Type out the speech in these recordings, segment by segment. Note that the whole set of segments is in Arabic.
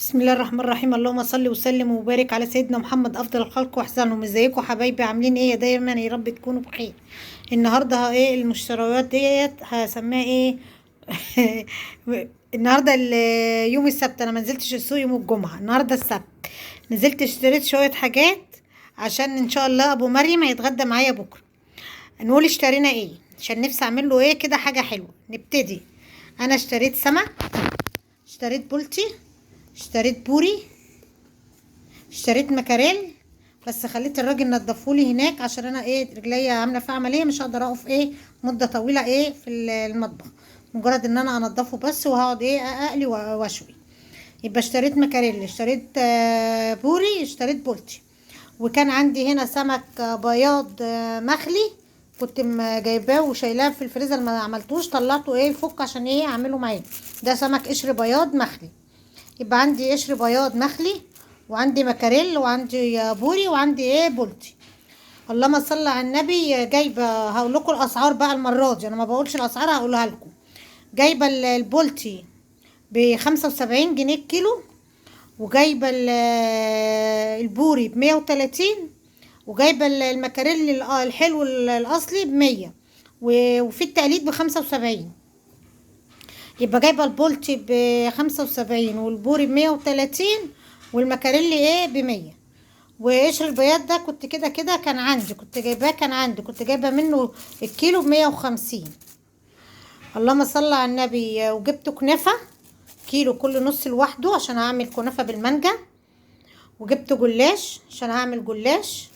بسم الله الرحمن الرحيم. اللهم صل وسلم وبارك على سيدنا محمد افضل الخلق واحسنهم. ازيكم حبايبي؟ عاملين ايه؟ دايما يا رب تكونوا بخير. النهارده ايه المشتريات ديت هسميها ايه؟ النهارده يوم السبت. انا ما نزلتش السوق يوم الجمعه، النهارده السبت. نزلت اشتريت شويه حاجات عشان ان شاء الله ابو مريم هيتغدى معايا بكره. نقول اشترينا ايه عشان نفسي اعمل له ايه كده حاجه حلوه. نبتدي. انا اشتريت سمك، اشتريت بولتي، اشتريت بوري، اشتريت مكاريل. بس خليت الراجل نضفولي هناك عشان انا ايه رجليا عامله فيها عمليه، مش هقدر اقف ايه مده طويله ايه في المطبخ. مجرد ان انا انضفه بس، وهقعد ايه اقلي واشوي. يبقى اشتريت مكاريل، اشتريت بوري، اشتريت بولتي. وكان عندي هنا سمك بياض مخلي. كنت جايباه وشايلاه في الفريزر، ما عملتوش، طلعته ايه يفك عشان ايه اعمله معاه. ده سمك قشر بياض مخلي. يبقى عندي قشر بياض مخلي، وعندي مكاريل، وعندي بوري، وعندي ايه بولتي. اللهم صل على النبي. جايبه، هقول لكم الاسعار بقى المره دي، انا ما بقولش الاسعار هقولها لكم. جايبه البولتي ب75 جنيه الكيلو، وجايبه البوري ب130، وجايبه المكاريل الحلو الاصلي ب100، وفي التقليد ب75. يبقى جايبه البولتي ب75، والبوري ب130، والمكاريلي ايه ب100. وقشر البياض ده كنت كده كده كان عندي، كنت جايباه، كان عندي، كنت جايبه منه الكيلو ب150. اللهم صل على النبي. وجبت كنافه كيلو كل نص لوحده عشان هعمل كنافه بالمانجا. وجبت جلاش عشان هعمل جلاش.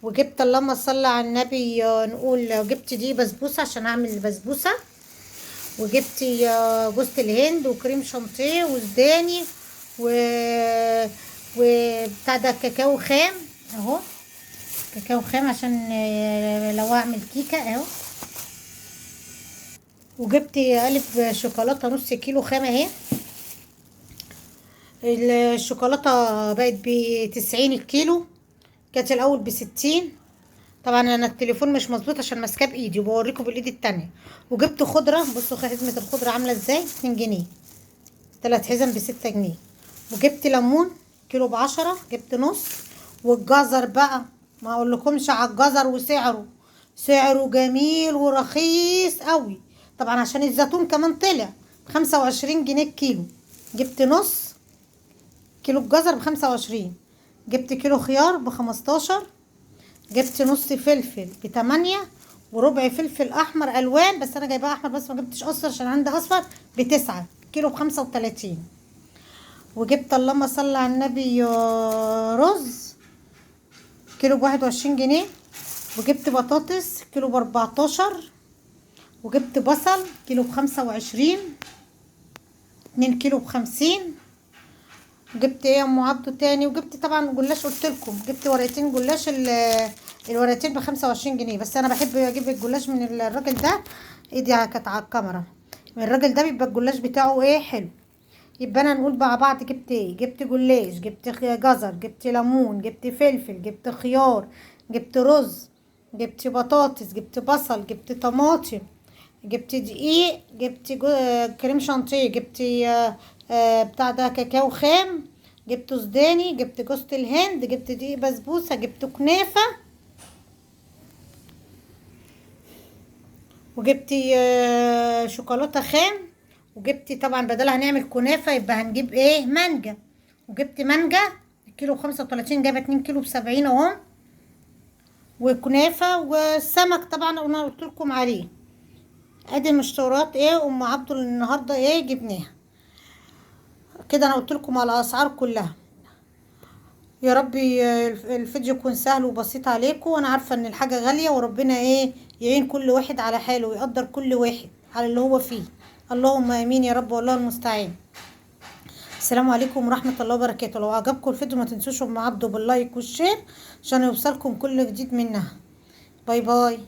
وجبت اللهم صل على النبي نقول جبت دي بسبوسه عشان اعمل بسبوسه. وجبت جوز الهند وكريم شانتيه وزداني و وبتاع ده كاكاو خام اهو. كاكاو خام عشان لو اعمل كيكه اهو. وجبت قالب شوكولاته نص كيلو خام اهي. الشوكولاته بقت ب90 الكيلو، كانت الاول ب60. طبعا انا التليفون مش مظبوط عشان ماسكاه بايدي، وبوريكم بالايد التانية. وجبت خضره، بصوا حزمه الخضره عامله ازاي، 2 جنيه. 3 حزم ب6 جنيه. وجبت ليمون كيلو ب10، جبت نص. والجزر بقى ما اقولكمش على الجزر، وسعره سعره جميل ورخيص قوي. طبعا عشان الزيتون كمان طلع ب25 جنيه الكيلو. جبت نص كيلو الجزر ب25. جبت كيلو خيار ب15. جبت نص فلفل ب8، وربع فلفل احمر الوان، بس انا جايباه احمر بس ما جبتش اصفر عشان عندي اصفر ب9، كيلو ب35. وجبت اللهم صل على النبي رز كيلو ب21 جنيه. وجبت بطاطس كيلو ب14. وجبت بصل كيلو ب25، 2 كيلو ب50. وجبت ايه يا ام عبده تاني؟ وجبت طبعا جلاش، قلت لكم جبت ورقتين جلاش، الورقتين ب25 جنيه. بس انا بحب اجيب الجلاش من الراجل ده، ايدي كانت على الكاميرا. من الراجل ده بيبقى الجلاش بتاعه ايه حلو. يبقى انا نقول مع بعض جبت ايه. جبت جلاش، جبت جزر، جبت ليمون، جبت فلفل، جبت خيار، جبت رز، جبت بطاطس، جبت بصل، جبت طماطم، جبت دقيق، جبت كريم شانتيه، جبت بتاع ده كاكاو خام، جبت سوداني، جبت جوز الهند، جبت دقيق بسبوسه، جبت كنافه. وجبت شوكولاته خام. وجبت طبعا بدل هنعمل كنافه يبقى هنجيب ايه مانجا. وجبت مانجا الكيلو ب35، جايبه 2 كيلو ب70 اهو. وكنافه والسمك طبعا انا قلت لكم عليه. ادي المشتريات ايه ام عبد النهارده ايه جبناها كده. انا قلت لكم على الاسعار كلها. يا ربي الفيديو يكون سهل وبسيط عليكم، وانا عارفه ان الحاجه غاليه، وربنا ايه يعين كل واحد على حاله، ويقدر كل واحد على اللي هو فيه. اللهم امين يا رب، والله المستعان. السلام عليكم ورحمه الله وبركاته. لو عجبكم الفيديو ما تنسوش ام عبده باللايك والشير عشان يوصلكم كل جديد منها. باي باي.